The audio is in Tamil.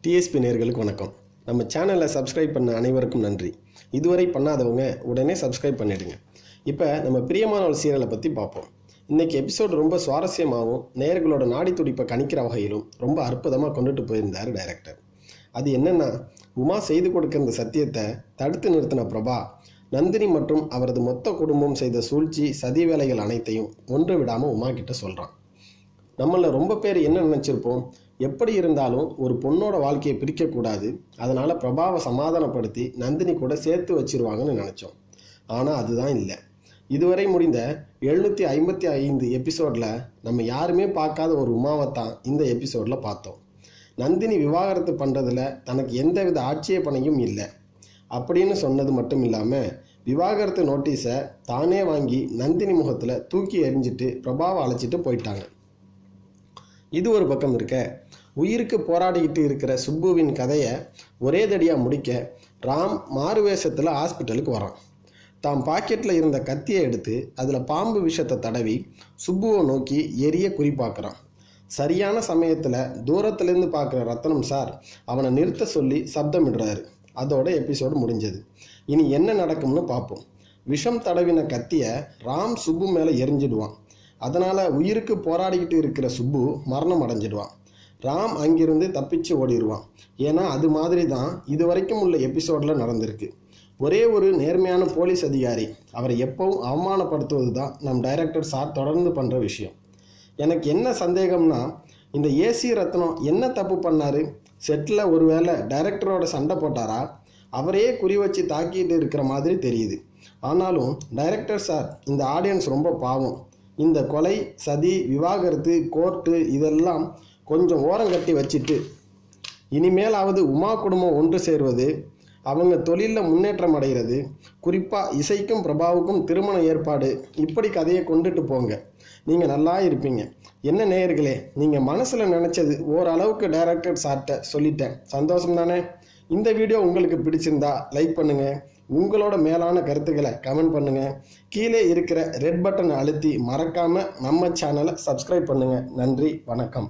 டிஎஸ்பி நேயர்களுக்கு வணக்கம். நம்ம சேனலை சப்ஸ்கிரைப் பண்ண அனைவருக்கும் நன்றி. இதுவரை பண்ணாதவங்க உடனே சப்ஸ்கிரைப் பண்ணிடுங்க. இப்போ நம்ம பிரியமானவள் சீரியலை பற்றி பார்ப்போம். இன்றைக்கி எபிசோடு ரொம்ப சுவாரஸ்யமாகவும் நேயர்களோட நாடி துடிப்பை கணிக்கிற வகையிலும் ரொம்ப அற்புதமாக கொண்டுட்டு போயிருந்தார் டைரக்டர். அது என்னென்னா, உமா செய்து கொடுக்கிற இந்த சத்தியத்தை தடுத்து நிறுத்தின பிரபா நந்தினி மற்றும் அவரது மொத்த குடும்பம் செய்த சூழ்ச்சி சதி வேலைகள் அனைத்தையும் ஒன்று விடாமல் உமா கிட்ட சொல்கிறான். நம்மள ரொம்ப பேர் என்ன நினச்சிருப்போம், எப்படி இருந்தாலும் ஒரு பொண்ணோட வாழ்க்கையை பிரிக்கக்கூடாது, அதனால் பிரபாவை சமாதானப்படுத்தி நந்தினி கூட சேர்த்து வச்சிருவாங்கன்னு நினச்சோம். ஆனால் அதுதான் இல்லை. இதுவரை முடிந்த 755 எபிசோடில் நம்ம யாருமே பார்க்காத ஒரு உமாவைத்தான் இந்த எபிசோடில் பார்த்தோம். நந்தினி விவாகரத்து பண்ணுறதுல தனக்கு எந்தவித ஆட்சேபனையும் இல்லை அப்படின்னு சொன்னது மட்டும் இல்லாமல் விவாகரத்து நோட்டீஸை தானே வாங்கி நந்தினி முகத்தில் தூக்கி எறிஞ்சிட்டு பிரபாவை அழைச்சிட்டு போயிட்டாங்க. இது ஒரு பக்கம் இருக்க, உயிருக்கு போராடிக்கிட்டு இருக்கிற சுப்புவின் கதையை ஒரே தடியாக முடிக்க ராம் மாறுவேஷத்தில் ஹாஸ்பிட்டலுக்கு வரான். தாம் பாக்கெட்டில் இருந்த கத்தியை எடுத்து அதில் பாம்பு விஷத்தை தடவி சுப்புவை நோக்கி எரிய குறிப்பாக்குறான். சரியான சமயத்தில் தூரத்துலேருந்து பார்க்குற ரத்னம் சார் அவனை நிறுத்த சொல்லி சப்தமிடுறாரு. அதோட எபிசோடு முடிஞ்சது. இனி என்ன நடக்கும்னு பார்ப்போம். விஷம் தடவின கத்தியை ராம் சுப்பு மேலே எரிஞ்சிடுவான். அதனால் உயிருக்கு போராடிக்கிட்டு இருக்கிற சுப்பு மரணம் அடைஞ்சிடுவான். ராம் அங்கிருந்து தப்பிச்சு ஓடிடுவான். ஏன்னா அது மாதிரி தான் இது வரைக்கும் உள்ள எபிசோடில் நடந்திருக்கு. ஒரே ஒரு நேர்மையான போலீஸ் அதிகாரி அவரை எப்பவும் அவமானப்படுத்துவது தான் நம் டைரக்டர் சார் தொடர்ந்து பண்ணுற விஷயம். எனக்கு என்ன சந்தேகம்னா, இந்த ஏசி ரத்னம் என்ன தப்பு பண்ணார்? செட்டில் ஒருவேளை டைரக்டரோட சண்டை போட்டாரா? அவரையே குறி வச்சு தாக்கிட்டு இருக்கிற மாதிரி தெரியுது. ஆனாலும் டைரக்டர் சார், இந்த ஆடியன்ஸ் ரொம்ப பாவம். இந்த கொலை, சதி, விவாகரத்து, கோர்ட்டு இதெல்லாம் கொஞ்சம் ஓரங்கட்டி வச்சுட்டு இனிமேலாவது உமா குடும்பம் ஒன்று சேர்வது, அவங்க தொழிலில் முன்னேற்றம் அடைகிறது, குறிப்பாக இசைக்கும் பிரபாவுக்கும் திருமண ஏற்பாடு, இப்படி கதையை கொண்டுட்டு போங்க. நீங்கள் நல்லா இருப்பீங்க. என்ன நேயர்களே, நீங்கள் மனசில் நினச்சது ஓரளவுக்கு டைரக்டர் சார்கிட்ட சொல்லிட்டேன். சந்தோஷம் தானே? இந்த வீடியோ உங்களுக்கு பிடிச்சிருந்தா லைக் பண்ணுங்கள். உங்களோட மேலான கருத்துக்களை கமெண்ட் பண்ணுங்கள். கீழே இருக்கிற ரெட் பட்டனை அழுத்தி மறக்காமல் நம்ம சேனலை சப்ஸ்கிரைப் பண்ணுங்கள். நன்றி, வணக்கம்.